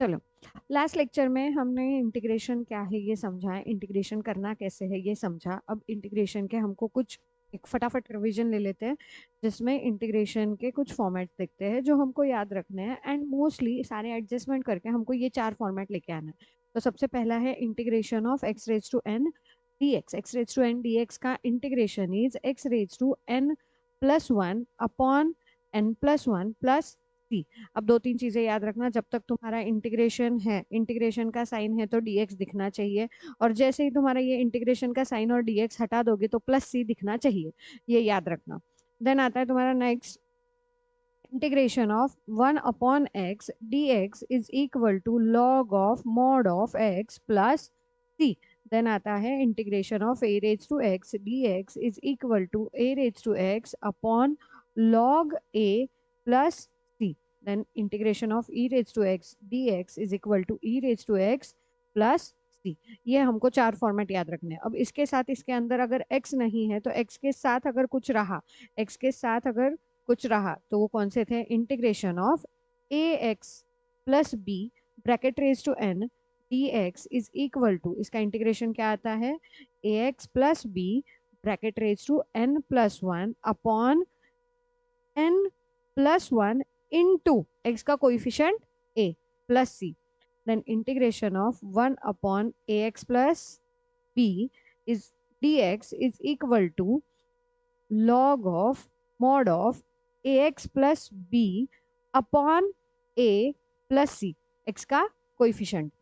चलो, last lecture में हमने इंटीग्रेशन क्या है ये समझा है, इंटीग्रेशन करना कैसे है ये समझा। अब इंटीग्रेशन के हमको कुछ एक फटाफट रिवीजन ले लेते हैं, जिसमें इंटीग्रेशन के कुछ फॉर्मेट देखते हैं जो हमको याद रखने हैं, एंड मोस्टली सारे एडजस्टमेंट करके हमको ये 4 फॉर्मेट लेके आना है। तो सबसे पहला है integration of X raise to N D X. X raise to N D X का integration is X raise to N plus one upon N plus one plus C. अब दो तीन चीजें याद रखना, जब तक तुम्हारा इंटीग्रेशन है, इंटीग्रेशन का साइन है तो dx दिखना चाहिए, और जैसे ही तुम्हारा ये इंटीग्रेशन का साइन और dx हटा दोगे तो प्लस सी दिखना चाहिए, ये याद रखना। देन आता है तुम्हारा next, integration of one upon X dx is equal to log of mod of x plus C. Then आता है integration of A raise to X dx is equal to A raise to X upon log a plus C. Then integration of e raise to X dx is equal to e raise to x plus C. ये हमको 4 format याद रखने हैं। अब इसके साथ, इसके अंदर अगर x नहीं है तो x के साथ अगर कुछ रहा, x के साथ अगर कुछ रहा तो वो कौन से थे? Integration of A x plus B bracket raise to N D x is equal to, इसका इंटीग्रेशन क्या आता है? A x plus B bracket raise to N plus one upon N plus one into X का coefficient A plus C. Then integration of one upon A x plus B is D x is equal to log of mod of ax plus b upon a plus c, x का coefficient.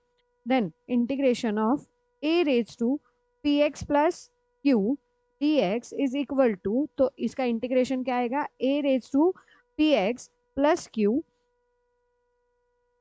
Then integration of a raise to px plus q dx is equal to, तो इसका integration क्या आएगा? a raise to px plus q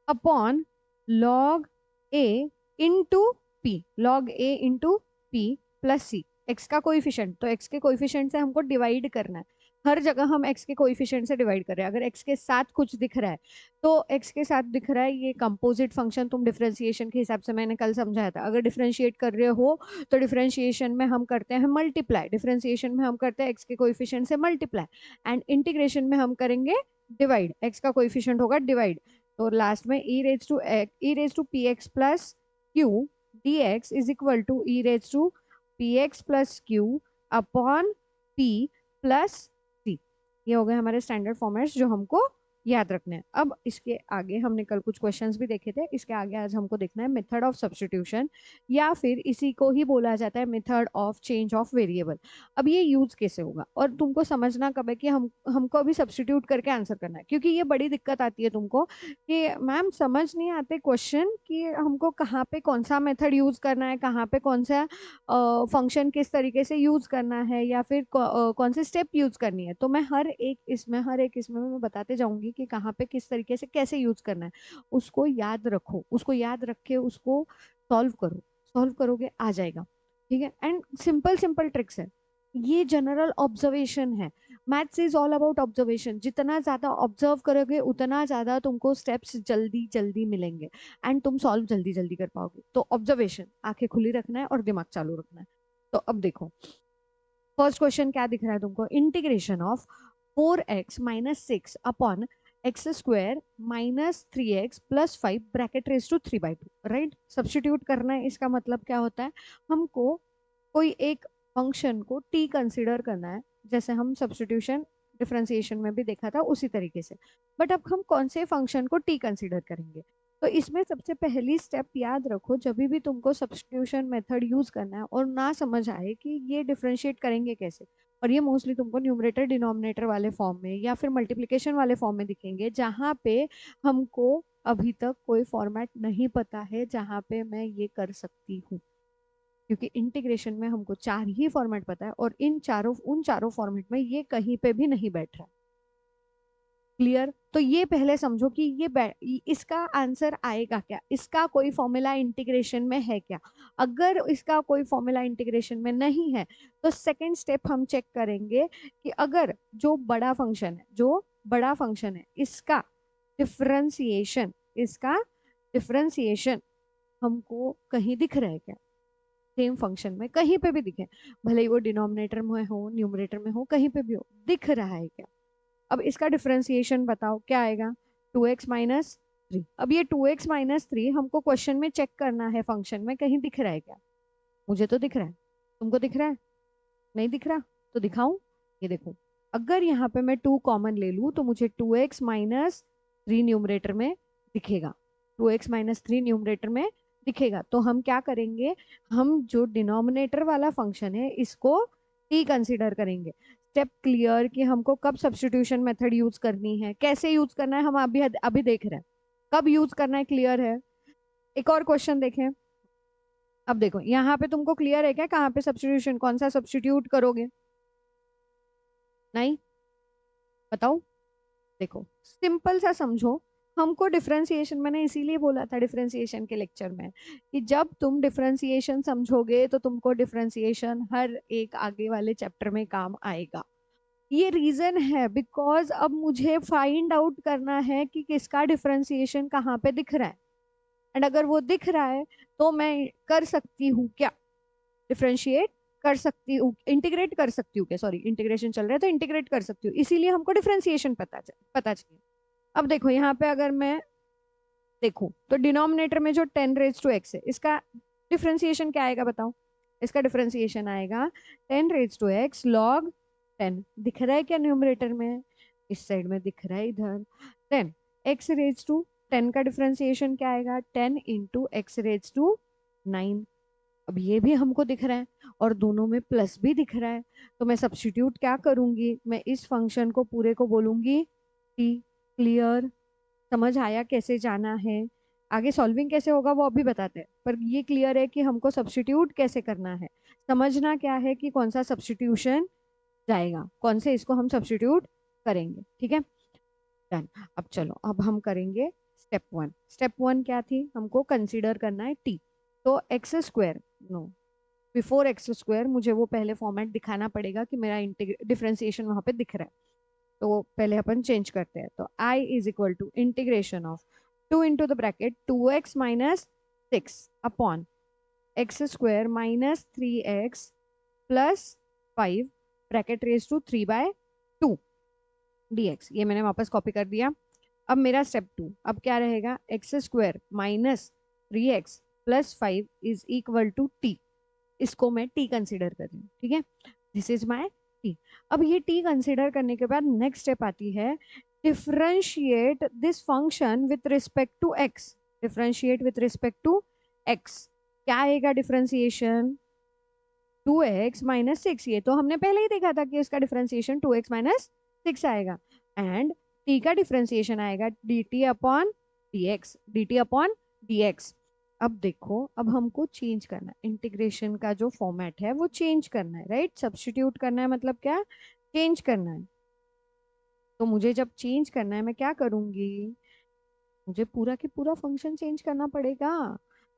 upon log a into p, log a into p plus c, x का coefficient. तो x के coefficient से हमको divide करना है, हर जगह हम x के कोइफिशिएंट से डिवाइड कर रहे हैं। अगर x के साथ कुछ दिख रहा है तो x के साथ दिख रहा है, ये कंपोजिट फंक्शन तुम डिफरेंशिएशन के हिसाब से मैंने कल समझाया था। अगर डिफरेंशिएट कर रहे हो तो डिफरेंशिएशन में हम करते हैं मल्टीप्लाई, डिफरेंशिएशन में हम करते हैं x के कोइफिशिएंट से मल्टीप्लाई, एंड इंटीग्रेशन में हम करेंगे डिवाइड, x का कोइफिशिएंट होगा डिवाइड। तो लास्ट में e raise to P X plus Q D x is equal to E raise to P X plus Q upon P plus C. ये हो गए हमारे स्टैंडर्ड फॉर्मेट्स जो हमको याद रखने हैं। अब इसके आगे हमने कल कुछ क्वेश्चंस भी देखे थे, इसके आगे आज हमको देखना है मेथड ऑफ सब्स्टिट्यूशन, या फिर इसी को ही बोला जाता है method of change of variable. अब ये यूज कैसे होगा, और तुमको समझना कब है कि हमको अभी सब्स्टिट्यूट करके आंसर करना है, क्योंकि ये बड़ी दिक्कत आती है तुमको कि मैम समझ नहीं आते क्वेश्चन कि हमको कहाँ पे कौन सा मेथड यूज करना है, कहाँ पे कौन सा फंक्शन किस तरीके से यूज करना है, या फिर कौन से स्टेप यूज करनी है। तो मैं हर एक इसमें मैं बताते जाऊंगी कि कहाँ पे किस तरीके से कैसे यूज करना है। उसको याद रखो, उसको याद रख के उसको सॉल्व करो, सॉल्व करोगे आ जाएगा। ठीक है, एंड सिंपल सिंपल ट्रिक्स है, ये जनरल ऑब्जर्वेशन है। Maths is all about observation, जितना ज्यादा ऑब्जर्व करोगे उतना ज्यादा तुमको स्टेप्स जल्दी जल्दी मिलेंगे, एंड तुम सॉल्व जल्दी जल्दी कर पाओगे। तो ऑब्जर्वेशन, आंखें खुली रखना है और दिमाग चालू रखना है। तो अब देखो, फर्स्ट क्वेश्चन क्या दिख रहा है तुमको? Integration of 4x minus six upon x square minus three x plus five bracket raise to three by two, right? Substitute करना है, इसका मतलब क्या होता है? हमको कोई एक फंक्शन को t कंसिडर करना है, जैसे हम सब्स्टिट्यूशन डिफरेंशिएशन में भी देखा था उसी तरीके से। बट अब हम कौन से फंक्शन को t कंसिडर करेंगे? तो इसमें सबसे पहली स्टेप याद रखो, जब भी तुमको सब्स्टिट्यूशन मेथड यूज करना है और ना समझ आए कि ये डिफरेंशिएट करेंगे कैसे, और ये मोस्टली तुमको न्यूमरेटर डिनोमिनेटर वाले फॉर्म में या फिर मल्टीप्लिकेशन वाले फॉर्म में दिखेंगे, जहाँ पे हमको अभी तक कोई फॉर्मेट नहीं पता है जहाँ पे मैं ये कर सकती हूँ। क्योंकि इंटीग्रेशन में हमको 4 ही फॉर्मेट पता है, और उन चारों फॉर्मेट में ये कहीं पे भी नहीं बैठ रहा। क्लियर? तो ये पहले समझो कि इसका आंसर आएगा क्या, इसका कोई फॉर्मूला इंटीग्रेशन में है क्या। अगर इसका कोई फॉर्मूला इंटीग्रेशन में नहीं है तो सेकंड स्टेप हम चेक करेंगे कि अगर जो बड़ा फंक्शन है इसका डिफरेंशिएशन हमको कहीं दिख रहा है क्या, सेम फंक्शन में कहीं पे भी दिखे, भले ही वो डिनोमिनेटर में हो न्यूमरेटर में हो, कहीं पे भी हो, दिख रहा है क्या? अब इसका डिफरेंशिएशन बताओ क्या आएगा? 2x minus 3। अब ये 2x माइनस 3 हमको क्वेश्चन में चेक करना है, फंक्शन में कहीं दिख रहा है क्या? मुझे तो दिख रहा है, तुमको दिख रहा है? नहीं दिख रहा तो दिखाऊं? ये देखो, अगर यहाँ पे मैं 2 कॉमन ले लूं तो मुझे 2x माइनस 3 न्यूमरेटर में दिखेगा। 2x माइनस 3 न्यूमरेटर में दिखेगा। तो हम क्या करेंगे, हम जो डिनोमिनेटर वाला फंक्शन है इसको t कंसीडर करेंगे। स्टेप क्लियर कि हमको कब सब्स्टिट्यूशन मेथड यूज करनी है, कैसे यूज करना है, हम अभी अभी देख रहे हैं। कब यूज करना है क्लियर है। एक और क्वेश्चन देखें। अब देखो यहाँ पे तुमको क्लियर है क्या, कहाँ पे सब्स्टिट्यूशन, कौन सा सब्स्टिट्यूट करोगे? नहीं? बताओ। देखो सिंपल सा समझो, हमको डिफरेंशिएशन, मैंने इसीलिए बोला था डिफरेंशिएशन के लेक्चर में कि जब तुम डिफरेंशिएशन समझोगे तो तुमको डिफरेंशिएशन हर एक आगे वाले चैप्टर में काम आएगा। ये रीजन है बिकॉज अब मुझे फाइंड आउट करना है कि किसका डिफरेंशिएशन कहाँ पे दिख रहा है। एंड अगर वो दिख रहा है तो मैं कर सकती हूँ क्या, डिफरेंशिएट कर सकती हूँ, इंटीग्रेट कर सकती हूँ क्या, सॉरी इंटीग्रेशन चल रहा है तो इंटीग्रेट कर सकती हूँ, इसीलिए हमको डिफरेंशिएशन पता चाहिए। अब देखो यहाँ पे अगर मैं देखूं तो डिनोमिनेटर में जो 10 raised to x है इसका डिफरेंशिएशन क्या आएगा बताओ? इसका डिफरेंशिएशन आएगा 10 raised to x log 10। दिख रहा है क्या न्यूमरेटर में? इस साइड में दिख रहा है इधर। देन x raised to 10 का डिफरेंशिएशन क्या आएगा? 10 इंटू x raised to 9। अब ये भी हमको दिख रहा है और दोनों में प्लस भी दिख रहा है। तो मैं सब्स्टिट्यूट क्या करूंगी, मैं इस फंक्शन को पूरे को बोलूंगी t। क्लियर? समझ आया कैसे जाना है? आगे सॉल्विंग कैसे होगा वो अभी बताते हैं, पर ये क्लियर है कि हमको सब्स्टिट्यूट कैसे करना है। समझना क्या है कि कौन सा सब्स्टिट्यूशन जाएगा, कौन से इसको हम सब्स्टिट्यूट करेंगे। ठीक है, डन। अब चलो, अब हम करेंगे स्टेप 1। स्टेप 1 क्या थी, हमको कंसीडर करना है टी। तो x square, no, before x square मुझे वो पहले फॉर्मेट दिखाना पड़ेगा कि मेरा डिफरेंशिएशन वहां पे दिख रहा है। तो पहले अपन चेंज करते हैं। तो I is equal to integration of 2 into the bracket 2x minus 6 upon x square minus 3x plus 5 bracket raise to 3/2 dx। ये मैंने वापस कॉपी कर दिया। अब मेरा स्टेप 2 अब क्या रहेगा, x square minus 3x plus 5 is equal to t. इसको मैं टी कंसिडर कर रही हूँ। ठीक है, दिस इज माय टी। अब ये टी कंसिडर करने के बाद नेक्स्ट स्टेप आती है differentiate this function with respect to x. Differentiate with respect to x क्या आएगा डिफरेंशिएशन? 2x minus 6। ये तो हमने पहले ही देखा था कि इसका डिफरेंशिएशन 2x माइनस 6 आएगा। एंड t का डिफरेंशिएशन आएगा dt upon dx, dt upon dx। अब देखो, अब हमको चेंज करना है, इंटीग्रेशन का जो फॉर्मेट है वो चेंज करना है, राइट? सब्स्टिट्यूट करना है मतलब क्या, चेंज करना है। तो मुझे जब चेंज करना है मैं क्या करूंगी, मुझे पूरा की पूरा फंक्शन चेंज करना पड़ेगा।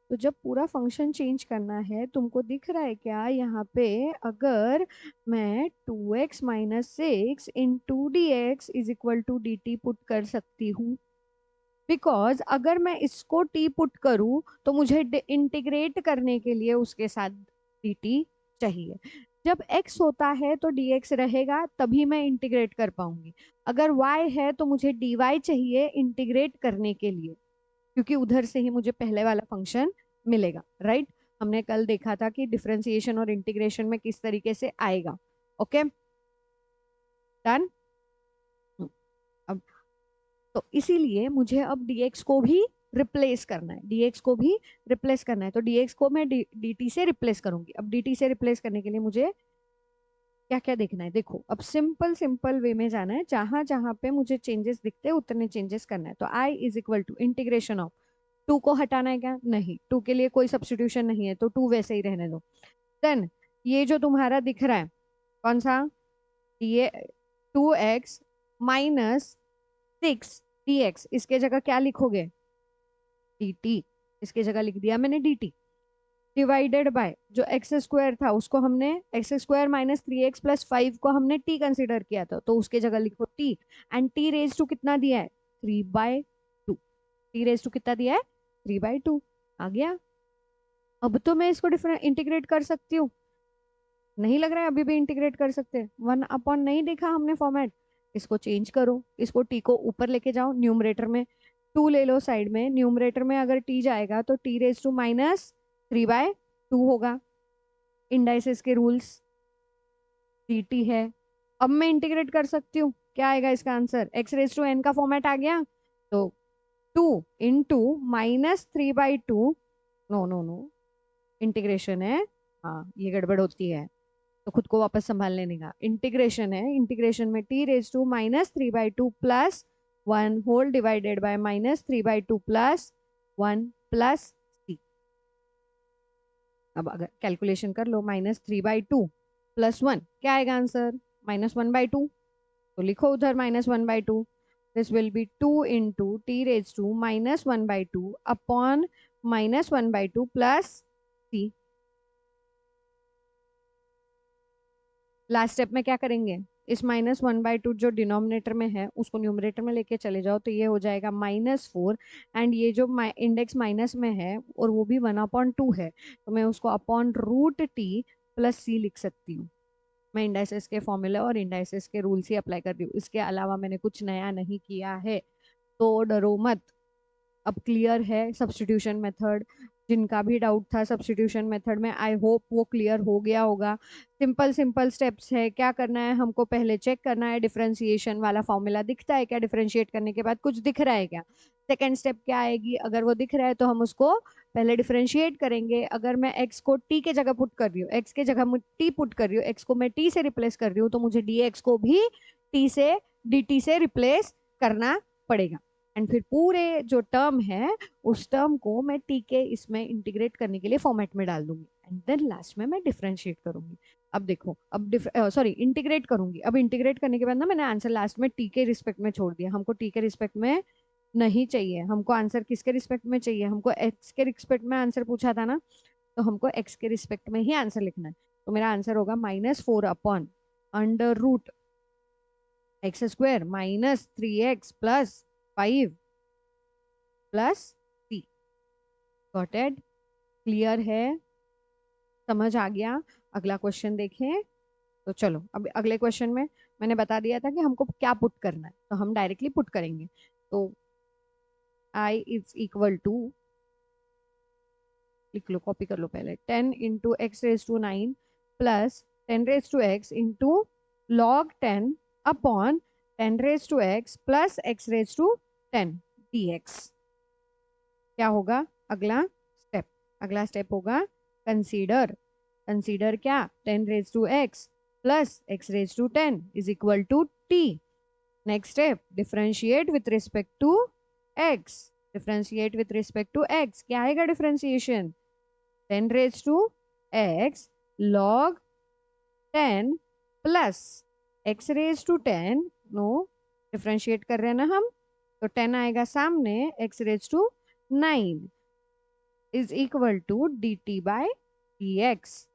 तो जब पूरा फंक्शन चेंज करना है, तुमको दिख रहा है क्या यहाँ पे, अगर मैं 2x minus 6 into d x is equal to d t put कर सकती हूँ। बिकॉज अगर मैं इसको टी पुट करूँ तो मुझे इंटीग्रेट करने के लिए उसके साथ डी टी चाहिए। जब x होता है तो dx रहेगा, तभी मैं इंटीग्रेट कर पाऊंगी। अगर y है तो मुझे dy चाहिए इंटीग्रेट करने के लिए, क्योंकि उधर से ही मुझे पहले वाला फंक्शन मिलेगा, राइट? हमने कल देखा था कि डिफरेंशिएशन और इंटीग्रेशन में किस तरीके से आएगा। Okay, done. अब तो इसीलिए मुझे अब dx को भी रिप्लेस करना है, dx को भी रिप्लेस करना है। तो dx को मैं dt से रिप्लेस करूंगी। अब dt से रिप्लेस करने के लिए मुझे क्या क्या देखना है, देखो अब सिंपल सिंपल वे में जाना है, जहां जहां पे मुझे चेंजेस दिखते हैं उतने चेंजेस करना है। तो i is equal to integration of 2 को हटाना है क्या? नहीं, 2 के लिए कोई सब्स्टिट्यूशन नहीं है तो 2 वैसे ही रहने दो। देन ये जो तुम्हारा दिख रहा है कौन सा, ये 2x माइनस 6 dx, इसके जगह क्या लिखोगे? dt। इसके जगह लिख दिया मैंने dt डिवाइडेड बाय जो एक्स स्क्वायर था उसको हमने x square minus 3x plus 5 को हमने t कंसिडर किया था, तो उसके जगह लिखो t। And t raise to कितना दिया है? 3/2। t रेज टू कितना दिया है? 3/2। आ गया। अब तो मैं इसको डिफरेंट इंटीग्रेट कर सकती हूँ। नहीं लग रहा है अभी भी इंटीग्रेट कर सकते हैं? 1/, नहीं देखा हमने फॉर्मेट? इसको चेंज करो, इसको टी को ऊपर लेके जाओ न्यूमरेटर में, टू ले लो साइड में, न्यूमरेटर में अगर टी जाएगा तो टी रेज टू -3/2 होगा, इंडाइसेस के रूल्स, डी टी है। अब मैं इंटीग्रेट कर सकती हूँ, क्या आएगा इसका answer, x raise to n का फॉर्मेट आ गया, तो 2 × -3/2, नो नो नो, इंटीग्रेशन है, हाँ ये गड़बड़ होती है, तो खुद को वापस संभाल लेने का, इंटीग्रेशन है, इंटीग्रेशन में T raise to -3/2 plus 1 whole divided by -3/2 plus 1 plus C. अब अगर कैलकुलेशन कर लो, -3/2 +1 क्या आएगा आंसर, -1/2, तो लिखो उधर -1/2, this will be 2 × t raise to -1/2 upon -1/2 plus c. Last step में क्या करेंगे, इस -1/2 जो डिनोमिनेटर में है उसको न्यूमरेटर में लेके चले जाओ, तो ये हो जाएगा -4, एंड ये जो इंडेक्स माइनस में है और वो भी 1/2 है, तो मैं उसको अपॉन√t प्लस सी लिख सकती हूँ। मैं इंडाइसेस के फॉर्मूला और इंडाइसेस के रूल्स ही अप्लाई कर रही हूँ, इसके अलावा मैंने कुछ नया नहीं किया है, तो डरो मत। अब क्लियर है सब्स्टिट्यूशन मेथड, जिनका भी डाउट था सब्स्टिट्यूशन मेथड में, आई होप वो क्लियर हो गया होगा। सिंपल सिंपल स्टेप्स है, क्या करना है हमको, पहले चेक करना है डिफरेंशिएशन वाला फॉर्मूला दिखता है क्या, डिफरेंशिएट करने के बाद कुछ दिख रहा है क्या। सेकेंड स्टेप क्या आएगी, अगर वो दिख रहा है तो हम उसको पहले डिफरेंशिएट करेंगे, अगर मैं x को t के जगह पुट कर रही हूँ, x के जगह मैं t पुट कर रही हूँ, x को मैं t से रिप्लेस कर रही हूँ, तो मुझे dx को भी t से dt से रिप्लेस करना पड़ेगा, एंड फिर पूरे जो टर्म है उस टर्म को मैं टी के इसमें इंटीग्रेट करने के लिए फॉर्मेट में डाल दूंगी, एंड देन लास्ट में मैं डिफरेंशिएट करूंगी। अब देखो, अब सॉरी इंटीग्रेट करूंगी, अब इंटीग्रेट करने के बाद ना मैंने आंसर लास्ट में टी के रिस्पेक्ट में छोड़ दिया, हमको टी के रिस्पेक्ट में नहीं चाहिए, हमको आंसर किसके रिस्पेक्ट में चाहिए, हमको एक्स के रिस्पेक्ट में आंसर पूछा था ना, तो हमको एक्स के रिस्पेक्ट में ही आंसर लिखना है, तो मेरा आंसर होगा -4 upon √x² -3x plus 5 plus c. Got it, clear है, समझ आ गया। अगला क्वेश्चन देखें, तो चलो अब अगले क्वेश्चन में मैंने बता दिया था कि हमको क्या पुट करना है, तो हम डायरेक्टली पुट करेंगे, तो i इज इक्वल टू, लिख लो, कॉपी कर लो पहले, 10 × x⁻9 plus 10⁻x into log 10 upon 10⁻x plus x⁻10 dx। क्या होगा अगला स्टेप, अगला स्टेप होगा कंसीडर, कंसीडर क्या, 10⁻x plus x⁻10 is equal to t। Next step, differentiate with respect to x, differentiate with respect to x, क्या आएगा differentiation, 10⁻x log 10 plus x⁻10, no differentiate कर रहे हैं ना हम, तो 10 आएगा सामने, x⁻9 is equal to dt/dx।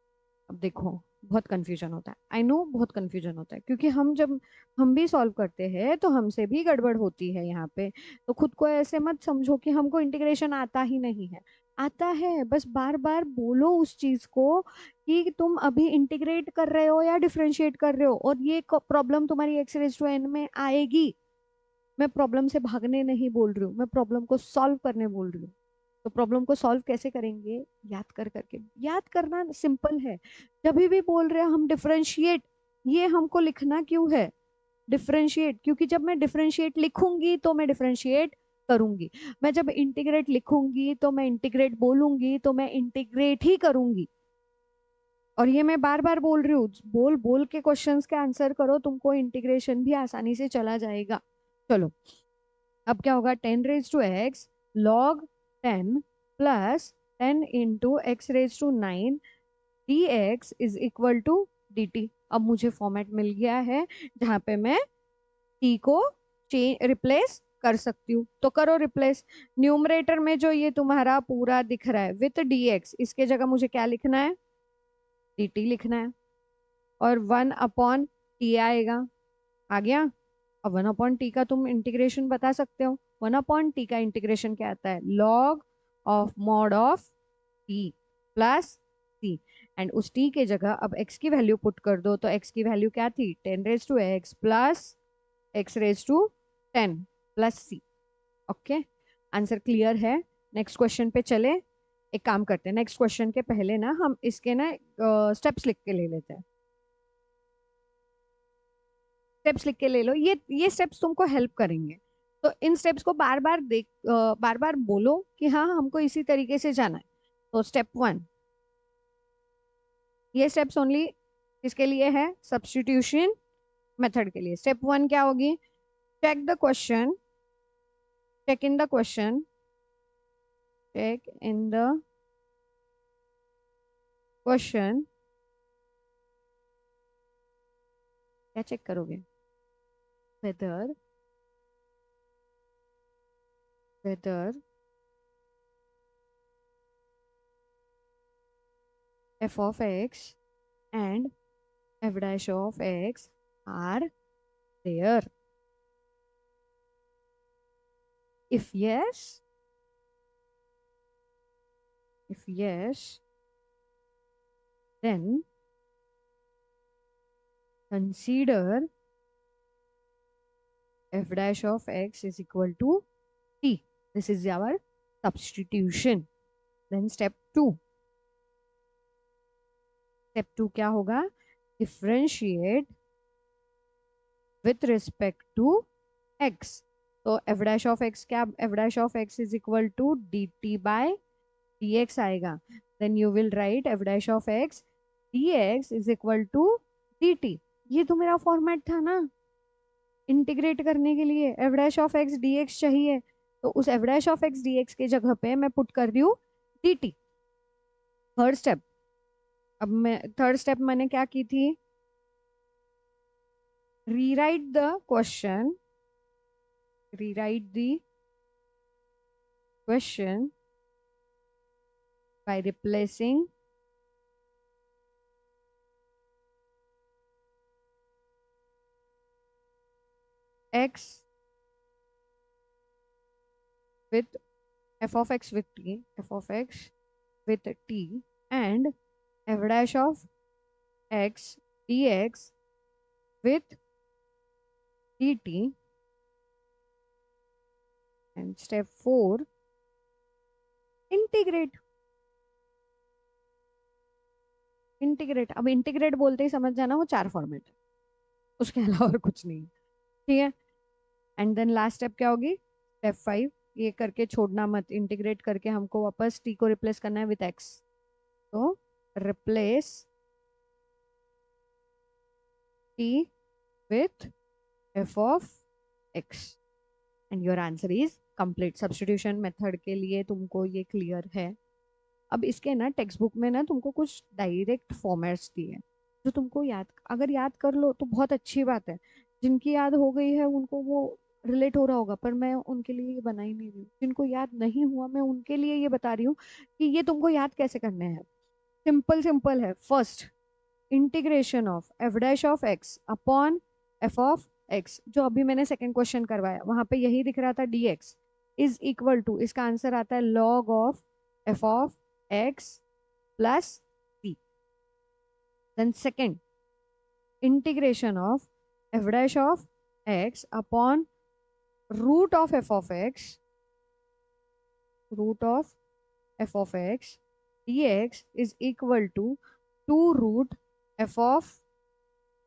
अब देखो बहुत कंफ्यूजन होता है, आई नो बहुत कंफ्यूजन होता है, क्योंकि हम जब हम भी सॉल्व करते हैं तो हमसे भी गड़बड़ होती है यहाँ पे, तो खुद को ऐसे मत समझो कि हमको इंटीग्रेशन आता ही नहीं है, आता है, बस बार बार बोलो उस चीज को कि तुम अभी इंटीग्रेट कर रहे हो या डिफरेंशिएट कर रहे हो, और ये प्रॉब्लम तुम्हारी x⁻n में आएगी। मैं प्रॉब्लम से भागने नहीं बोल रही हूँ, मैं प्रॉब्लम को सॉल्व करने बोल रही हूँ। तो प्रॉब्लम को सॉल्व कैसे करेंगे, याद कर करके, याद करना सिंपल है, जब भी बोल रहे हैं हम डिफरेंशिएट, ये हमको लिखना क्यों है डिफरेंशिएट, क्योंकि जब मैं डिफरेंशिएट लिखूंगी तो मैं डिफरेंशिएट करूंगी, मैं जब इंटीग्रेट लिखूंगी तो मैं इंटीग्रेट बोलूंगी तो मैं इंटीग्रेट ही करूंगी। और ये मैं बार बार बोल रही हूँ, बोल बोल के क्वेश्चंस के आंसर करो, तुमको इंटीग्रेशन भी आसानी से चला जाएगा। चलो अब क्या होगा, 10⁻x log 10 plus 10 × x⁻9 dx is equal to dt। अब मुझे फॉर्मेट मिल गया है जहां पे मैं t को रिप्लेस कर सकती हूँ, तो करो रिप्लेस। न्यूमरेटर में जो ये तुम्हारा पूरा दिख रहा है विथ dx, इसके जगह मुझे क्या लिखना है, dt लिखना है, और 1/t आएगा, आ गया। अब 1/t का तुम इंटीग्रेशन बता सकते हो, 1/t का इंटीग्रेशन क्या आता है, log of mod of t plus c, and उस t के जगह अब x की वैल्यू पुट कर दो, तो x की वैल्यू क्या थी, 10⁻x plus x⁻10 plus c। Okay, answer clear है? नेक्स्ट क्वेश्चन पे चले। एक काम करते हैं, नेक्स्ट क्वेश्चन के पहले ना हम इसके ना स्टेप्स लिख के ले लेते हैं। स्टेप्स लिख के ले लो, ये स्टेप्स तुमको हेल्प करेंगे। तो इन स्टेप्स को बार बार बार बार बोलो कि हाँ हमको इसी तरीके से जाना है। तो स्टेप 1, ये स्टेप्स ओनली किसके लिए है? सब्स्टिट्यूशन मेथड के लिए। स्टेप 1 क्या होगी? Check the question, check in the question, check in the question. क्या चेक करोगे? Whether whether f of x and f dash of x are there. If yes, then consider f dash of x is equal to t. This is our substitution. Then step 2. Step 2 क्या होगा? Differentiate with respect to x. तो f dash of x क्या? f dash of x is equal to dt by dx आएगा. Then you will write f dash of x dx is equal to dt. ये तो मेरा format था ना integrate करने के लिए। f dash of x dx चाहिए, तो उस f dash of x dx के जगह पे मैं पुट कर रही हूँ dt। थर्ड स्टेप, अब मैं थर्ड स्टेप मैंने क्या की थी? Rewrite the question, rewrite the question by replacing x with f of x with t, f of x with t, and f dash of x dx with dt. And step 4, integrate. Integrate, अब integrate बोलते ही समझ जाना वो 4 format है, उसके अलावा और कुछ नहीं। ठीक है। एंड देन लास्ट स्टेप क्या होगी? स्टेप 5, ये करके छोड़ना मत, इंटीग्रेट करके हमको वापस t को रिप्लेस करना है विथ x। तो replace t with f of x and your answer is complete. Substitution method के लिए तुमको ये क्लियर है। अब इसके ना टेक्स्ट बुक में ना तुमको कुछ डायरेक्ट फॉर्मेट्स दिए हैं जो तुमको याद, अगर याद कर लो तो बहुत अच्छी बात है। जिनकी याद हो गई है उनको वो रिलेट हो रहा होगा, पर मैं उनके लिए ये बना ही नहीं रही हूँ। जिनको याद नहीं हुआ मैं उनके लिए ये बता रही हूँ कि ये तुमको याद कैसे करने हैं। सिंपल सिंपल है। First, integration of f dash of x upon F of x, जो अभी मैंने सेकंड क्वेश्चन करवाया वहां पे यही दिख रहा था dx इज इक्वल टू, इसका आंसर आता है log of f of x plus t। Then second, integration of f dash of x upon root of f of x, root of f of x dx is equal to 2 root f of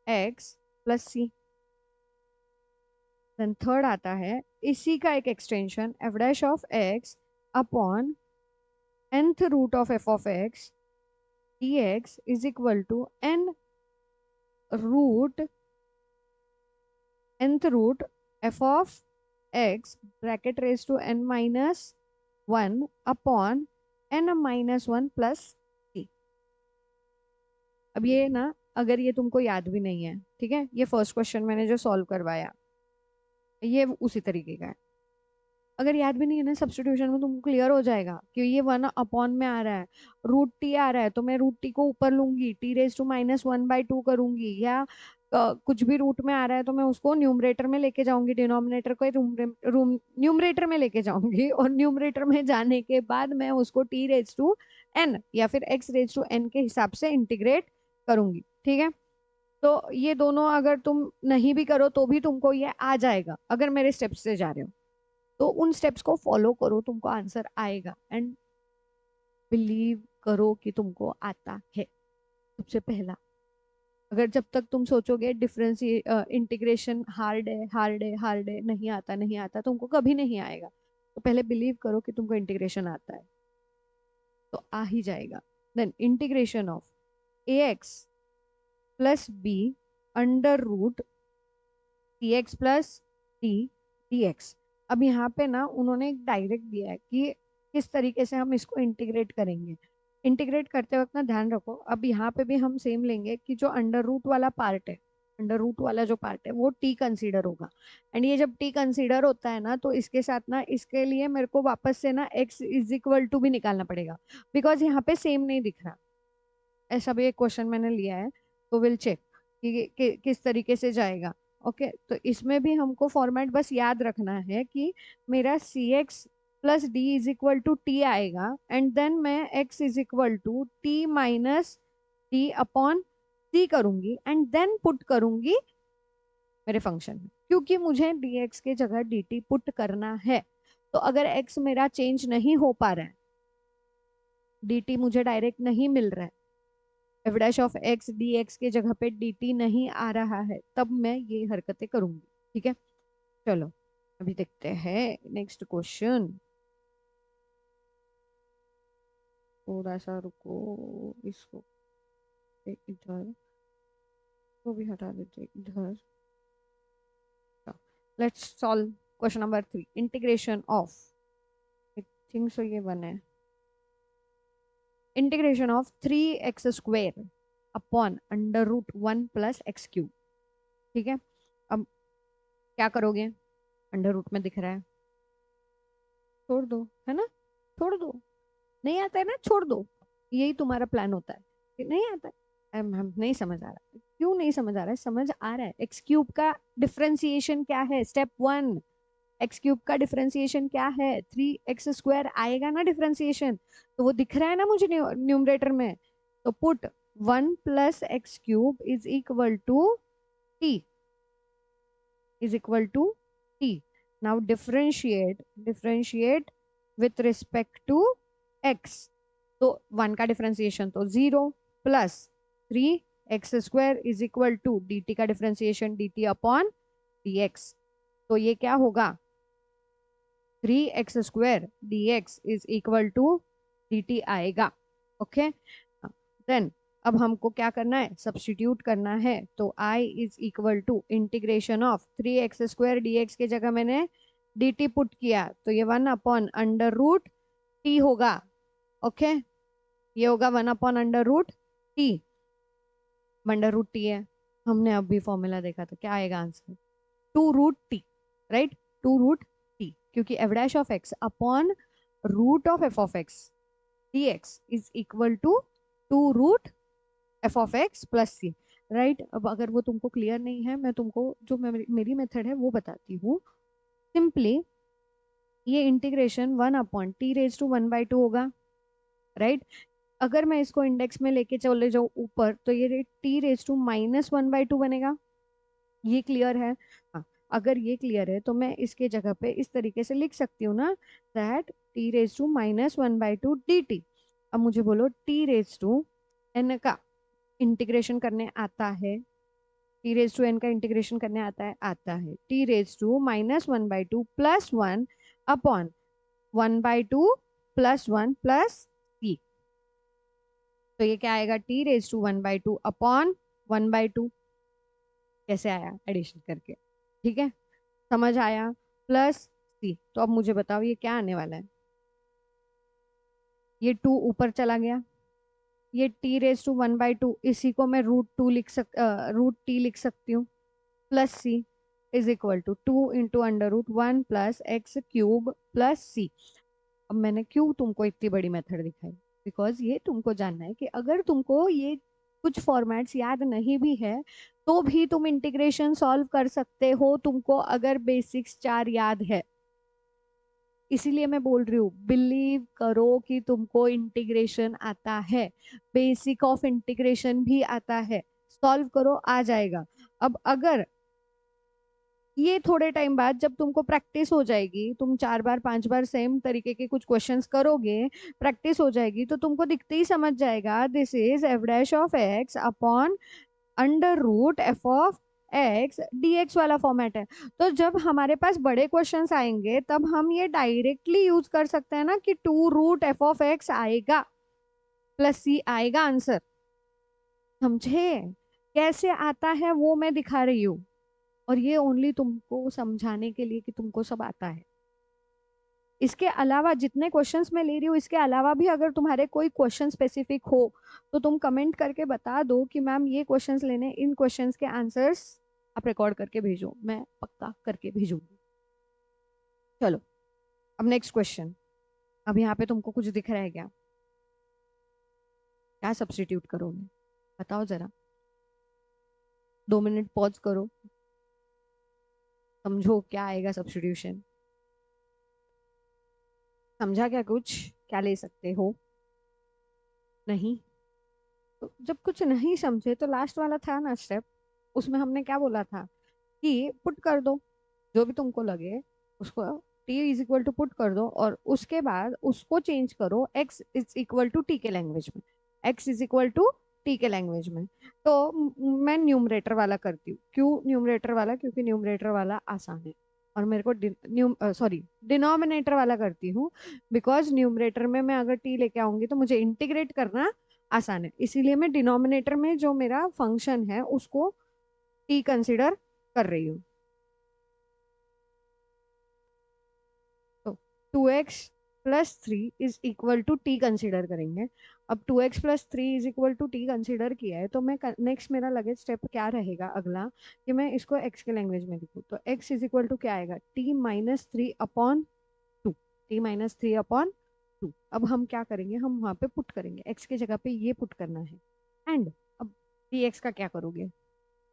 x plus C. Then third आता है इसी का एक extension f dash of x upon nth root of f of x dx is equal to root nth root f of x bracket raise to n minus 1 upon n minus 1 plus t। अब ये ना अगर ये तुमको याद भी नहीं है, ठीक है, ये फर्स्ट क्वेश्चन मैंने जो सॉल्व करवाया ये उसी तरीके का है। अगर याद भी नहीं है ना सब्स्टिट्यूशन में तुमको क्लियर हो जाएगा कि ये 1 अपॉन में आ रहा है, रूट टी आ रहा है तो मैं रूट टी को ऊपर लूंगी, टी रेज टू माइनस 1/2 करूंगी, या कुछ भी रूट में आ रहा है तो मैं उसको न्यूमरेटर में लेके जाऊंगी, डिनोमिनेटर को न्यूमरेटर में लेके जाऊंगी, और न्यूमरेटर में जाने के बाद मैं उसको टी रेज टू एन या फिर एक्स रेज टू एन के हिसाब से इंटीग्रेट करूंगी। ठीक है। तो ये दोनों अगर तुम नहीं भी करो तो भी तुमको ये आ जाएगा अगर मेरे स्टेप्स से जा रहे हो। तो उन स्टेप्स को फॉलो करो, तुमको आंसर आएगा। एंड बिलीव करो कि तुमको आता है। सबसे पहला, अगर जब तक तुम सोचोगे डिफरेंस इंटीग्रेशन हार्ड है हार्ड है हार्ड है, नहीं आता नहीं आता, तुमको कभी नहीं आएगा। तो पहले बिलीव करो कि तुमको इंटीग्रेशन आता है, तो आ ही जाएगा। Then integration of A x plus b under root t x plus t d x. अब यहाँ पे ना उन्होंने एक डायरेक्ट दिया है कि किस तरीके से हम इसको इंटीग्रेट करेंगे। इंटीग्रेट करते वक्त ना ध्यान रखो, अब यहाँ पे भी हम सेम लेंगे कि जो अंडर रूट वाला पार्ट है, अंडर रूट वाला जो पार्ट है वो टी कंसीडर होगा। एंड ये जब टी कंसीडर होता है ना, तो इसके साथ ना इसके लिए मेरे को वापस से ना एक्स इज इक्वल टू भी निकालना पड़ेगा, बिकॉज यहाँ पे सेम नहीं दिख रहा। ऐसा भी एक क्वेश्चन मैंने लिया है, तो विल चेक कि किस तरीके से जाएगा। ओके, तो इसमें भी हमको फॉर्मेट बस याद रखना है कि मेरा C X plus D is equal to T आएगा, एंड देन मैं X is equal to T minus D upon C करूंगी, एंड देन पुट करूंगी मेरे फंक्शन में, क्योंकि मुझे dx के जगह dt पुट करना है। तो अगर x मेरा चेंज नहीं हो पा रहा है, dt मुझे डायरेक्ट नहीं मिल रहा है, F dash of x D x के जगह पे डी टी नहीं आ रहा है, तब मैं ये हरकतें करूंगी। ठीक है, चलो अभी देखते हैं नेक्स्ट क्वेश्चन। थोड़ा सा रुको, इसको इधर को भी हटा देते इधर। Let's solve question number 3, integration of, I think so ये वन है, integration of 3x² upon under root 1 + x³ ठीक है, अब क्या करोगे, अंडर रूट में दिख रहा है, छोड़ दो, है ना, छोड़ दो, नहीं आता है ना, छोड़ दो। यही तुम्हारा प्लान होता है कि नहीं आता है, हम नहीं समझ आ रहा, क्यों नहीं समझ आ रहा है, समझ आ रहा है। x³ का डिफरेंशिएशन क्या है, स्टेप 1, x³ का डिफरेंशिएशन क्या है, 3x² आएगा ना डिफरेंशिएशन, तो वो दिख रहा है ना मुझे न्यूमरेटर में। तो put 1 + x³ is equal to t, is equal to t. Now differentiate with respect to x. तो 1 का डिफरेंशिएशन तो 0 plus 3x² is equal to dt का डिफरेंशिएशन dt अपॉन dx। तो ये क्या होगा, 3x² dx is equal to dt आएगा। Okay, then अब हमको क्या करना है, सब्स्टिट्यूट करना है। तो i is equal to integration of 3x² dx के जगह मैंने dt पुट किया, तो ये 1 अपॉन अंडर रूट t होगा। ओके, ये होगा 1 upon under root t, under root t है, हमने अभी फॉर्मूला देखा था, क्या आएगा आंसर, 2√t, राइट, 2√t, क्योंकि f dash of x upon root of f of x dx is equal to 2√f(x + c), right. अब अगर वो तुमको क्लियर नहीं है, मैं तुमको जो मेरी मेथड है वो बताती हूँ। सिंपली ये इंटीग्रेशन 1/t⁻² होगा, राइट। अगर मैं इसको इंडेक्स में लेके चले जाऊँ ऊपर, तो ये t⁻⁻² बनेगा। ये क्लियर है, हाँ। अगर ये क्लियर है तो मैं इसके जगह पे इस तरीके से लिख सकती हूँ ना, दैट t⁻⁻² dt। अब मुझे बोलो t⁻n का इंटीग्रेशन करने आता है, t⁻n का इंटीग्रेशन करने आता है t⁻⁻² plus 1 upon 1/2 plus 1 plus c। तो ये क्या आएगा, t⁻1/2 अपॉन 1/2, कैसे आया, एडिशन करके, ठीक है, समझ आया, प्लस c। तो अब मुझे बताओ ये क्या आने वाला है, ये 2 ऊपर चला गया, ये t⁻1/2, इसी को मैं √t लिख सकती हूँ, plus c is equal to 2 into under root 1 + x³ plus c। अब मैंने क्यों तुमको इतनी बड़ी मेथड दिखाई, बिकॉज ये तुमको जानना है कि अगर तुमको ये कुछ फॉर्मेट्स याद नहीं भी है, तो भी तुम इंटीग्रेशन सॉल्व कर सकते हो, तुमको अगर बेसिक्स 4 याद है। इसीलिए मैं बोल रही हूँ, बिलीव करो कि तुमको इंटीग्रेशन आता है, बेसिक ऑफ इंटीग्रेशन भी आता है, सॉल्व करो, आ जाएगा। अब अगर ये थोड़े टाइम बाद जब तुमको प्रैक्टिस हो जाएगी, तुम 4 बार 5 बार सेम तरीके के कुछ क्वेश्चंस करोगे, प्रैक्टिस हो जाएगी, तो तुमको दिखते ही समझ जाएगा this is f dash of x upon under root f of x dx वाला फॉर्मेट है। तो जब हमारे पास बड़े क्वेश्चंस आएंगे तब हम ये डायरेक्टली यूज कर सकते हैं ना कि 2 रूट एफ ऑफ एक्स आएगा प्लस सी आएगा आंसर। समझे? कैसे आता है वो मैं दिखा रही हूँ, और ये ओनली तुमको समझाने के लिए कि तुमको सब आता है। इसके अलावा जितने क्वेश्चंस मैं ले रही हूँ, इसके अलावा भी अगर तुम्हारे कोई क्वेश्चन स्पेसिफिक हो तो तुम कमेंट करके बता दो कि मैम ये क्वेश्चंस लेने, इन क्वेश्चंस के आंसर्स आप रिकॉर्ड करके भेजो, मैं पक्का करके भेजूंगी। चलो, अब नेक्स्ट क्वेश्चन। अब यहाँ पे तुमको कुछ दिख रहा है क्या? क्या सब्स्टिट्यूट करोगे बताओ जरा, 2 मिनट पॉज करो, समझो क्या आएगा सब्स्टिट्यूशन। समझा क्या कुछ? क्या ले सकते हो? नहीं? तो जब कुछ नहीं समझे तो लास्ट वाला था ना स्टेप, उसमें हमने क्या बोला था कि पुट कर दो जो भी तुमको लगे उसको, t is equal to put कर दो और उसके बाद उसको चेंज करो x is equal to t के लैंग्वेज में, x is equal to t के लैंग्वेज में। तो मैं न्यूमरेटर वाला करती हूँ। क्यों न्यूमरेटर वाला? क्योंकि न्यूमरेटर वाला आसान है, और मेरे को सॉरी डिनोमिनेटर वाला करती हूँ, बिकॉज न्यूमरेटर में मैं अगर टी लेके आऊंगी तो मुझे इंटीग्रेट करना आसान है, इसीलिए मैं डिनोमिनेटर में जो मेरा फंक्शन है उसको टी कंसिडर कर रही हूँ। तो 2x+3 is equal to t consider करेंगे। अब 2x+3 is equal to t consider किया है तो मैं नेक्स्ट मेरा लगे स्टेप क्या रहेगा अगला, कि मैं इसको x के लैंग्वेज में लिखूँ। तो x इज इक्वल टू क्या आएगा? t-3/2, t-3/2। अब हम क्या करेंगे, हम वहां पे पुट करेंगे, x की जगह पे ये पुट करना है। एंड अब dx का क्या करोगे?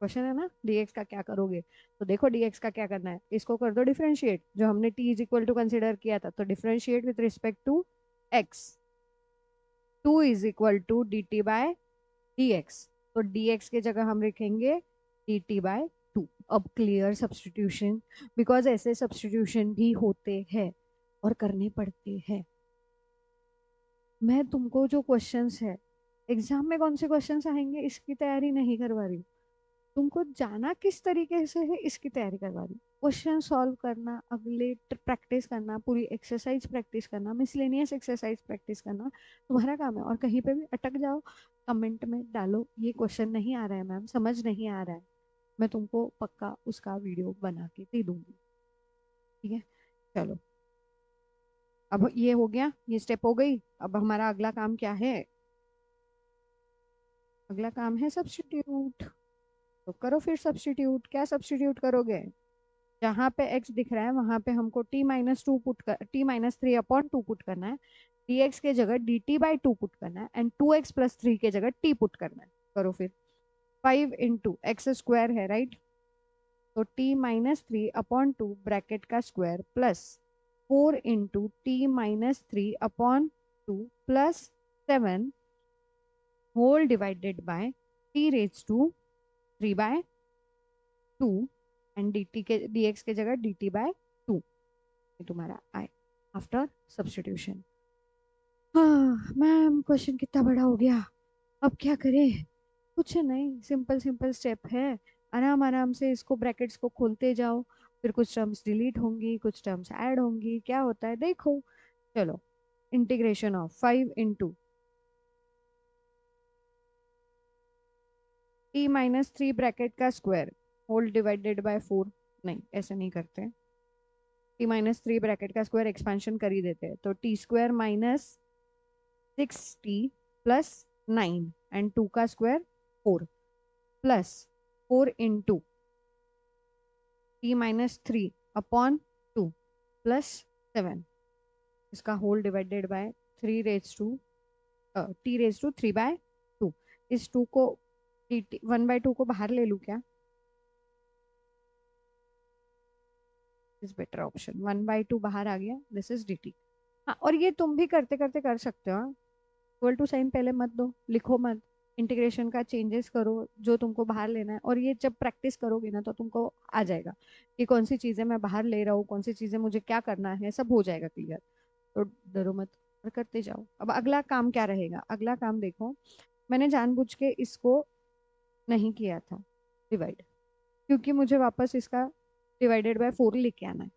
क्वेश्चन है ना, dx का क्या करोगे? तो देखो dx का क्या करना है, इसको कर दो डिफरेंशिएट, जो हमने t is equal to consider किया था, तो differentiate with respect to x, 2 is equal to d t by d x. तो dx के जगह हम लिखेंगे dt/2। अब क्लियर सब्स्टिट्यूशन, बिकॉज ऐसे सब्स्टिट्यूशन भी होते हैं और करने पड़ते हैं। मैं तुमको जो क्वेश्चंस है एग्जाम में कौन से क्वेश्चंस आएंगे इसकी तैयारी नहीं करवा रही हूँ, तुमको जाना किस तरीके से है इसकी तैयारी करवा रही हूँ। क्वेश्चन सॉल्व करना, अगले प्रैक्टिस करना, पूरी एक्सरसाइज प्रैक्टिस करना, मिसलेनियस एक्सरसाइज प्रैक्टिस करना तुम्हारा काम है। और कहीं पे भी अटक जाओ, कमेंट में डालो ये क्वेश्चन नहीं आ रहा है मैम, समझ नहीं आ रहा है, मैं तुमको पक्का उसका वीडियो बना के दे दूंगी। ठीक है? चलो, अब ये हो गया, ये स्टेप हो गई। अब हमारा अगला काम क्या है? अगला काम है सब्स्टिट्यूट। तो करो फिर सब्स्टिट्यूट। क्या सब्स्टिट्यूट करोगे? जहां पे x दिख रहा है वहां पे हमको t-3/2 पुट करना है, dx के जगह dt/2 पुट करना है, एंड 2x+3 के जगह t पुट करना है। करो फिर। 5 × x² है, राइट? तो t-3/2 ब्रैकेट का square plus 4 × t-3/2 plus 7 whole divided by t⁻³ and dt के dx के जगह dt/2। ये तुम्हारा आए आफ्टर सब्स्टिट्यूशन। हाँ मैम, क्वेश्चन कितना बड़ा हो गया, अब क्या करें? कुछ नहीं, सिंपल सिंपल स्टेप है, आराम आराम से इसको ब्रैकेट्स को खोलते जाओ, फिर कुछ टर्म्स डिलीट होंगी, कुछ टर्म्स ऐड होंगी, क्या होता है देखो। चलो, इंटीग्रेशन ऑफ 5 × t-3 ब्रैकेट का स्क्वायर होल डिवाइडेड बाय 4। नहीं, ऐसे नहीं करते, t-3 ब्रैकेट का स्क्वायर एक्सपेंशन कर ही देते हैं, तो t² - 6t प्लस 9 एंड 2 का स्क्वायर 4 प्लस 4 × t-3/2 प्लस 7, इसका होल डिवाइडेड बाय 3t⁻3/2। इस 2 को 1/2 को बाहर ले लूं क्या? इज बेटर ऑप्शन, 1/2 बाहर आ गया, दिस इज dt। हाँ, और ये तुम भी करते करते कर सकते हो, इक्वल टू साइन पहले मत दो, लिखो मत, इंटीग्रेशन का चेंजेस करो जो तुमको बाहर लेना है, और ये जब प्रैक्टिस करोगे ना तो तुमको आ जाएगा कि कौन सी चीजें मैं बाहर ले रहा हूँ, कौन सी चीजें मुझे क्या करना है, सब हो जाएगा क्लियर। तो डरो मत और करते जाओ। अब अगला काम क्या रहेगा, अगला काम देखो, मैंने जानबूझ के इसको नहीं किया था डिवाइड, क्योंकि मुझे वापस इसका डिवाइडेड बाय 4 लेके आना है।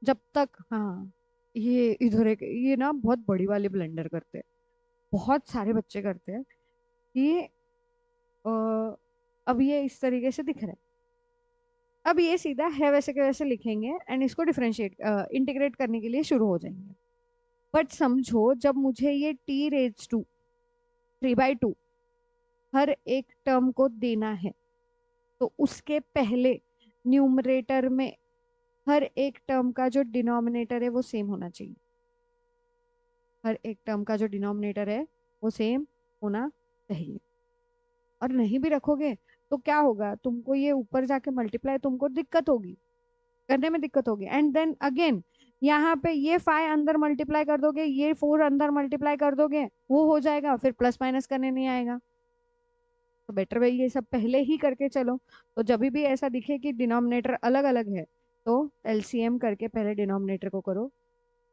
जब तक, हाँ, ये इधर एक, ये ना बहुत बड़ी वाली ब्लेंडर करते हैं, बहुत सारे बच्चे करते हैं कि अ, अब ये इस तरीके से दिख रहा है, अब ये सीधा है वैसे के वैसे लिखेंगे एंड इसको डिफरेंशिएट इंटीग्रेट करने के लिए शुरू हो जाएंगे। बट समझो जब मुझे ये टी रेज टू 3/2 हर एक टर्म को देना है, तो उसके पहले न्यूमरेटर में हर एक टर्म का जो डिनोमिनेटर है वो सेम होना चाहिए। हर एक टर्म का जो डिनोमिनेटर है वो सेम होना चाहिए। और नहीं भी रखोगे तो क्या होगा, तुमको ये ऊपर जाके मल्टीप्लाई तुमको दिक्कत होगी, करने में दिक्कत होगी। एंड देन अगेन यहाँ पे ये 5 अंदर मल्टीप्लाई कर दोगे, ये 4 अंदर मल्टीप्लाई कर दोगे, वो हो जाएगा, फिर प्लस माइनस करने नहीं आएगा। तो बेटर भाई ये सब पहले ही करके चलो। तो जब भी ऐसा दिखे कि डिनोमिनेटर अलग अलग है, तो एलसीएम करके पहले डिनोमिनेटर को करो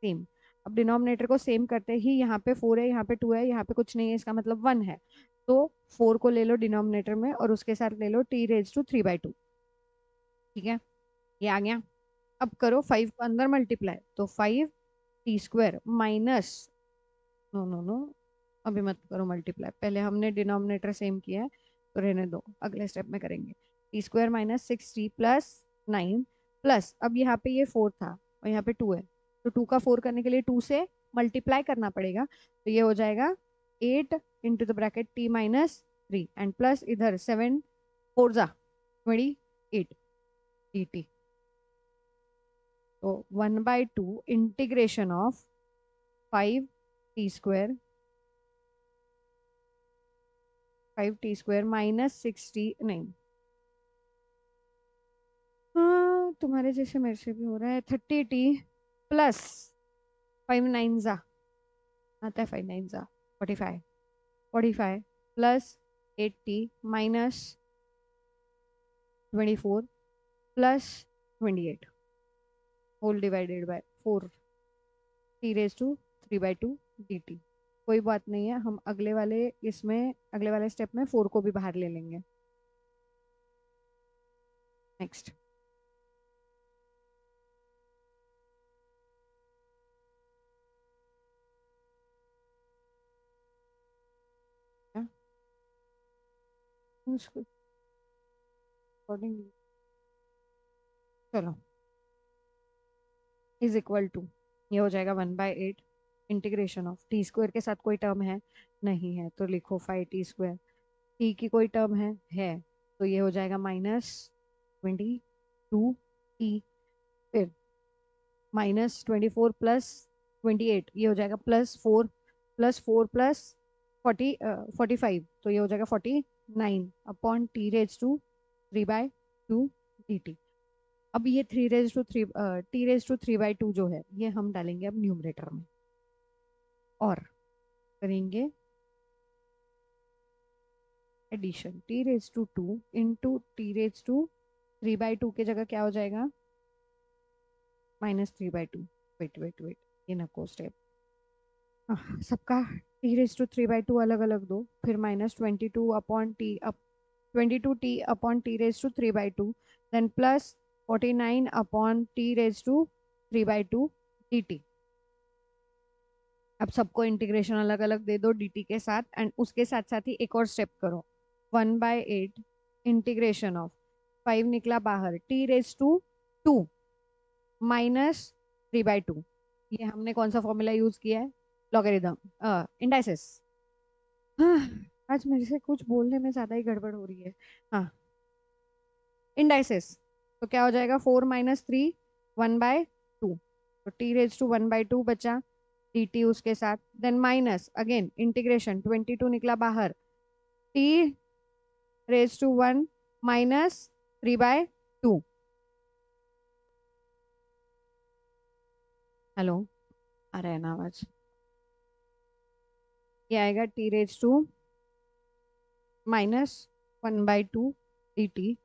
सेम। अब डिनोमिनेटर को सेम करते ही यहाँ पे 4 है, यहाँ पे 2 है, यहाँ पे कुछ नहीं है, इसका मतलब 1 है। तो 4 को ले लो डिनोमिनेटर में और उसके साथ ले लो टी रेज टू 3/2। ठीक है, ये आ गया। अब करो 5 को अंदर मल्टीप्लाई, तो 5t² minus, no no no, अभी मत करो मल्टीप्लाई, पहले हमने डिनोमिनेटर सेम किया है तो रहने दो, अगले स्टेप में करेंगे। t² minus 6t plus 9 plus, अब यहाँ पे ये 4 था और यहाँ पे 2 है, तो 2 का 4 करने के लिए 2 से मल्टीप्लाई करना पड़ेगा, तो ये हो जाएगा 8 into the bracket t minus 3 and plus इधर 7 4 जा 28 dt। तो 1/2 integration of 5t² 5t² minus 60, नहीं, हाँ तुम्हारे जैसे मेरे से भी हो रहा है, 30t प्लस 5 9 आता है, 5 9 45, 45 plus 8t minus 24 plus 28 whole divided by 4 t raise to 3/2 dt। कोई बात नहीं है, हम अगले वाले इसमें, अगले वाले स्टेप में 4 को भी बाहर ले लेंगे। नेक्स्ट, उसको अकॉर्डिंग, चलो, इज इक्वल टू, ये हो जाएगा 1/8 इंटीग्रेशन ऑफ t² के साथ कोई टर्म है, नहीं है, तो लिखो 5t²। टी की कोई टर्म है, तो ये हो जाएगा -22t, फिर -24 प्लस 28, ये हो जाएगा +4 प्लस 45, तो ये हो जाएगा 49 upon t raise to 3/2 dt। अब ये 3 रेज टू 3 जो है ये हम डालेंगे अब न्यूमरेटर में, और करेंगे एडिशन, t2 इंटू t3/2 के जगह क्या हो जाएगा, -3/2। वेट, ये नको स्टेप, सबका t3/2 अलग अलग दो, फिर -22 upon t3/2, then plus 49 upon t3/2 dt। अब सबको इंटीग्रेशन अलग अलग दे दो dt के साथ, एंड उसके साथ साथ ही एक और स्टेप करो, 1/8 इंटीग्रेशन ऑफ 5 निकला बाहर t2 माइनस 3/2। ये हमने कौन सा फॉर्मूला यूज किया है, लॉगरिदम, इंडाइसेस। हाँ, आज मेरे से कुछ बोलने में ज्यादा ही गड़बड़ हो रही है। हाँ, इंडाइसेस, तो क्या हो जाएगा 4 - 3 1/2, तो t⁻² बचा, dt उसके साथ, देन माइनस अगेन इंटीग्रेशन 22 निकला बाहर, t⁻1 -3/2। हेलो, आ रहा है ना आवाज, ये आएगा t⁻²। -1/2 dt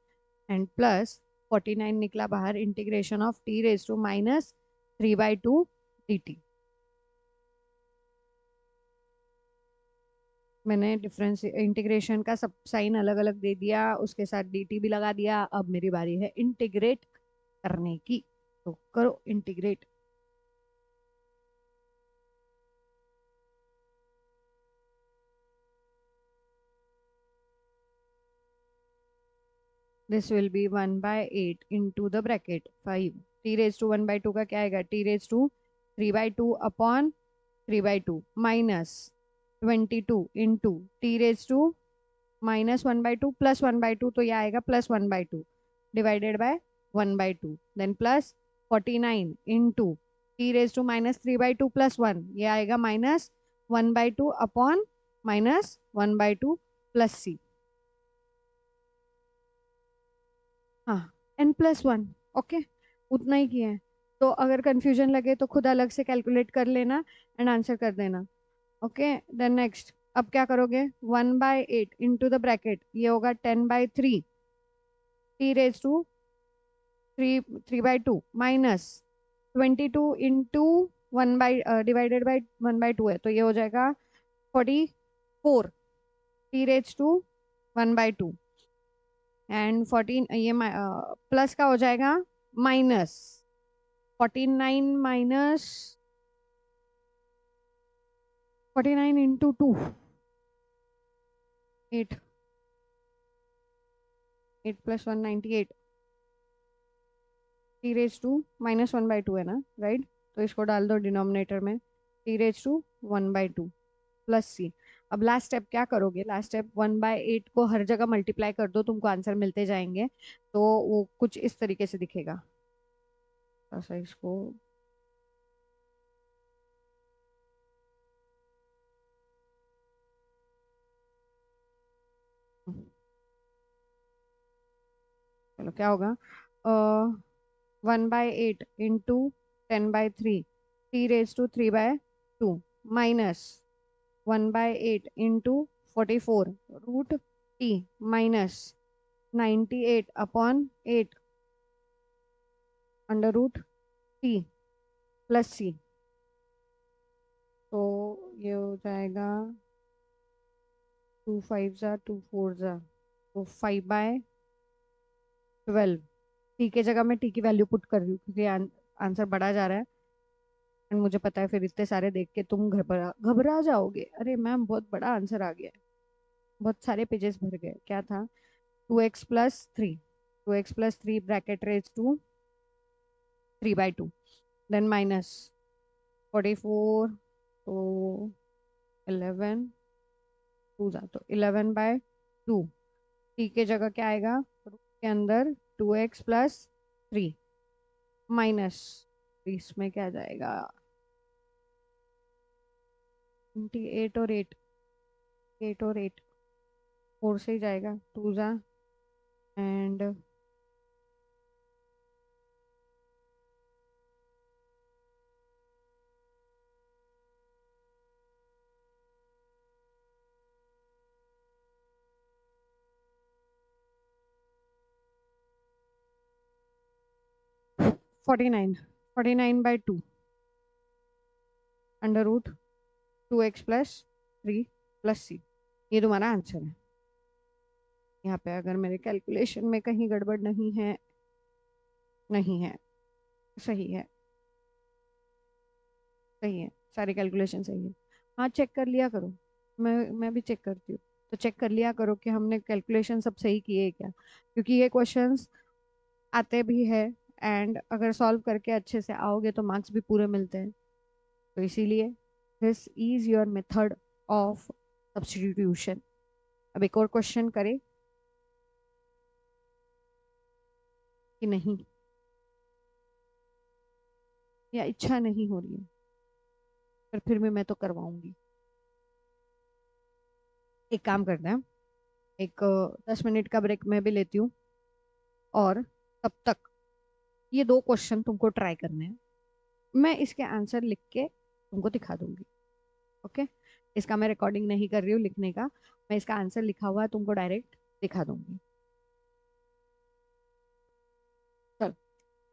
एंड प्लस 49 निकला बाहर, इंटीग्रेशन ऑफ t⁻³ मैंने डिफरेंस इंटीग्रेशन का सब साइन अलग अलग दे दिया, उसके साथ dt भी लगा दिया। अब मेरी बारी है इंटीग्रेट करने की, तो करो integrate. This will B 1/8 into the bracket 5, t⁻² का क्या आएगा, t⁻³ upon 3/2 minus 22 into t⁻⁻² plus 1/2, तो यह आएगा +1/2 divided by 1/2, then plus 49 into t⁻³ plus 1, ये आएगा -1/2 अपॉन -1/2 प्लस c। हाँ, n+1। ओके, उतना ही किया है। तो अगर कंफ्यूजन लगे तो खुद अलग से कैलकुलेट कर लेना एंड आंसर कर देना। ओके, देन नेक्स्ट अब क्या करोगे, 1/8 इंटू द ब्रैकेट, ये होगा 10/3 t⁻³ माइनस 22 इंटू 1/डिवाइडेड बाय 1/2 है, तो ये हो जाएगा 44 t⁻² एंड 14, ये प्लस का हो जाएगा माइनस 49 माइनस 49 इंटू 2, 8, 8 + 1 98 t⁻² है ना, राइट। तो इसको डाल दो डिनोमिनेटर में, t⁻² प्लस सी। अब लास्ट स्टेप क्या करोगे, लास्ट स्टेप 1/8 को हर जगह मल्टीप्लाई कर दो, तुमको आंसर मिलते जाएंगे। तो वो कुछ इस तरीके से दिखेगा, ऐसा इसको। चलो क्या होगा, 1/8 into 10/3 t⁻³ minus 1/8 into 44 root t minus 98 upon 8 under root t plus C. तो ये हो जाएगा 2 5 जा 2 4 जा, तो 5/12। टी के जगह मैं टी की वैल्यू पुट कर रही हूँ क्योंकि आंसर बढ़ा जा रहा है एंड मुझे पता है फिर इतने सारे देख के तुम घबरा घबरा जाओगे, अरे मैम बहुत बड़ा आंसर आ गया है, बहुत सारे पेजेस भर गए। क्या था, 2x+3, 2x+3 bracket raise to 3/2, then minus 44, तो 11, 2 जा तो 11/2, टी के जगह क्या आएगा, रूट के अंदर 2x+3 माइनस, इसमें क्या जाएगा 28 और 8, 8 और 8 4 से ही जाएगा, 2 जा and 49, 49/2 under root 2x+3 plus C. ये तुम्हारा आंसर है। यहाँ पे अगर मेरे कैलकुलेशन में कहीं गड़बड़ नहीं है, नहीं है, सही है, सही है, सारी कैलकुलेशन सही है। हाँ, चेक कर लिया करो, मैं भी चेक करती हूँ। तो चेक कर लिया करो कि हमने कैलकुलेशन सब सही किए हैं क्या, क्योंकि ये क्वेश्चंस आते भी है एंड अगर सॉल्व करके अच्छे से आओगे तो मार्क्स भी पूरे मिलते हैं। तो इसीलिए this is your method of substitution. अब एक और क्वेश्चन करें कि नहीं, या इच्छा नहीं हो रही है, पर फिर भी मैं तो करवाऊंगी। एक काम करते हैं, एक 10 मिनट का ब्रेक मैं भी लेती हूँ, और तब तक ये दो क्वेश्चन तुमको ट्राई करने हैं, मैं इसके आंसर लिख के तुमको दिखा दूंगी। ओके, इसका मैं रिकॉर्डिंग नहीं कर रही हूँ लिखने का, मैं इसका आंसर लिखा हुआ है तुमको डायरेक्ट दिखा दूंगी। चल,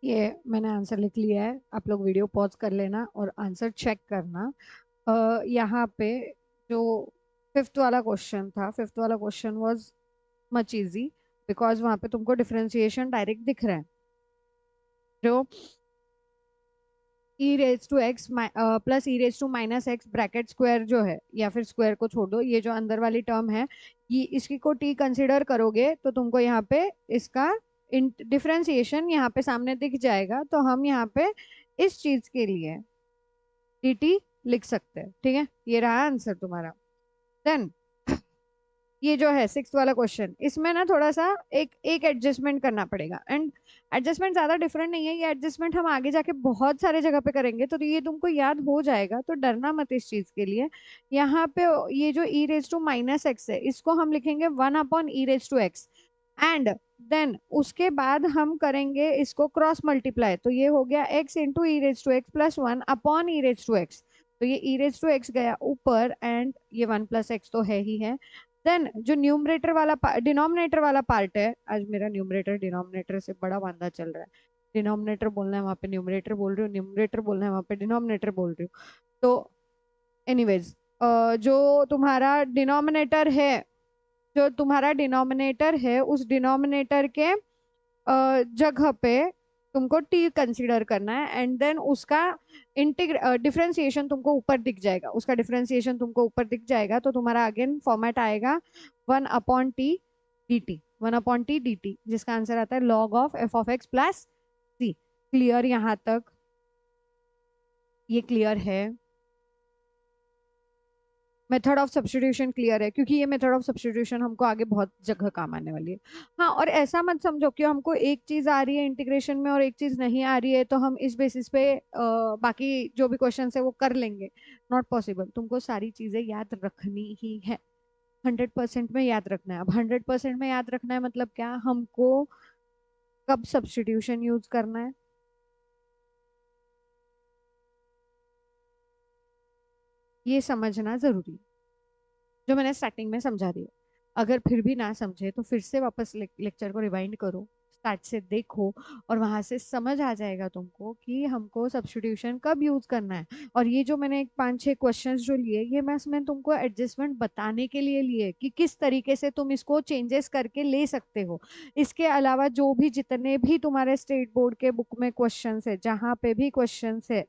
ये मैंने आंसर लिख लिया है, आप लोग वीडियो पॉज कर लेना और आंसर चेक करना। यहाँ पे जो फिफ्थ वाला क्वेश्चन था, फिफ्थ वाला question was much easy, because वहां पे तुमको डिफरेंशिएशन डायरेक्ट दिख रहा है। जो ई raise to x plus E raise to minus X bracket square जो है, या फिर स्क्वायर को छोड़ दो, ये जो अंदर वाली टर्म है, ये इसकी को टी कंसिडर करोगे तो तुमको यहाँ पे इसका डिफरेंशिएशन यहाँ पे सामने दिख जाएगा। तो हम यहाँ पे इस चीज के लिए डी टी लिख सकते हैं। ठीक है, ये रहा आंसर तुम्हारा। देन ये जो है सिक्स वाला क्वेश्चन, इसमें ना थोड़ा सा एक एक एडजस्टमेंट करना पड़ेगा। एंड एडजस्टमेंट ज्यादा डिफरेंट नहीं है, ये एडजस्टमेंट हम आगे जाके बहुत सारे जगह पे करेंगे, तो ये तुमको याद हो जाएगा, तो डरना मत इस चीज के लिए। यहाँ पे ये जो ई रेज टू माइनस एक्स है, इसको हम लिखेंगे one upon e raise to x. And then उसके बाद हम करेंगे इसको क्रॉस मल्टीप्लाई, तो ये हो गया x into e raise to x plus one upon e raise to x. तो ये ई रेज टू एक्स गया ऊपर, एंड ये वन प्लस एक्स तो है ही है। देन जो न्यूमरेटर वाला डिनोमिनेटर वाला पार्ट है, आज मेरा न्यूमरेटर डिनोमिनेटर से बड़ा वांदा चल रहा है। डिनोमिनेटर बोलना है वहां पे न्यूमरेटर बोल रही हूँ, न्यूमरेटर बोलना है वहां पे डिनोमिनेटर बोल रही हूँ। तो एनीवेज, जो तुम्हारा डिनोमिनेटर है, जो तुम्हारा डिनोमिनेटर है, उस डिनोमिनेटर के जगह पे तुमको टी कंसीडर करना है। एंड देन उसका डिफरेंशिएशन तुमको ऊपर दिख जाएगा, उसका डिफरेंशिएशन तुमको ऊपर दिख जाएगा, तो तुम्हारा अगेन फॉर्मेट आएगा one upon t d t, one upon t d t, जिसका आंसर आता है log of f of x plus c. Clear यहाँ तक? ये क्लियर है? मेथड ऑफ सब्स्टिट्यूशन क्लियर है? क्योंकि ये मेथड ऑफ सब्स्टिट्यूशन हमको आगे बहुत जगह काम आने वाली है। हाँ, और ऐसा मत समझो कि हमको एक चीज आ रही है इंटीग्रेशन में और एक चीज नहीं आ रही है तो हम इस बेसिस पे बाकी जो भी क्वेश्चन है वो कर लेंगे। नॉट पॉसिबल, तुमको सारी चीजें याद रखनी ही है। 100% में याद रखना है। अब 100% में याद रखना है मतलब क्या, हमको कब सब्स्टिट्यूशन यूज करना है, ये समझना जरूरी है, जो मैंने स्टार्टिंग में समझा दिया। अगर फिर भी ना समझे तो फिर से वापस लेक्चर को रिवाइंड करो, स्टार्ट से देखो, और वहां से समझ आ जाएगा तुमको कि हमको सब्स्टिट्यूशन कब यूज करना है। और ये जो मैंने एक पांच छह क्वेश्चंस जो लिए, ये मैं तुमको एडजस्टमेंट बताने के लिए लिए कि किस तरीके से तुम इसको चेंजेस करके ले सकते हो। इसके अलावा जो भी जितने भी तुम्हारे स्टेट बोर्ड के बुक में क्वेश्चंस है, जहाँ पे भी क्वेश्चंस है,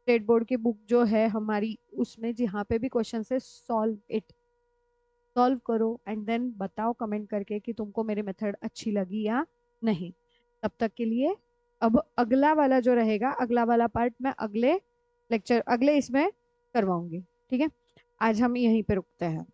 स्टेट बोर्ड की बुक जो है हमारी, उसमें जहाँ पे भी क्वेश्चन है, सॉल्व इट, सॉल्व करो एंड देन बताओ कमेंट करके कि तुमको मेरी मेथड अच्छी लगी या नहीं। तब तक के लिए अब अगला वाला जो रहेगा, अगला वाला पार्ट मैं अगले लेक्चर, अगले इसमें करवाऊंगी। ठीक है, आज हम यहीं पे रुकते हैं।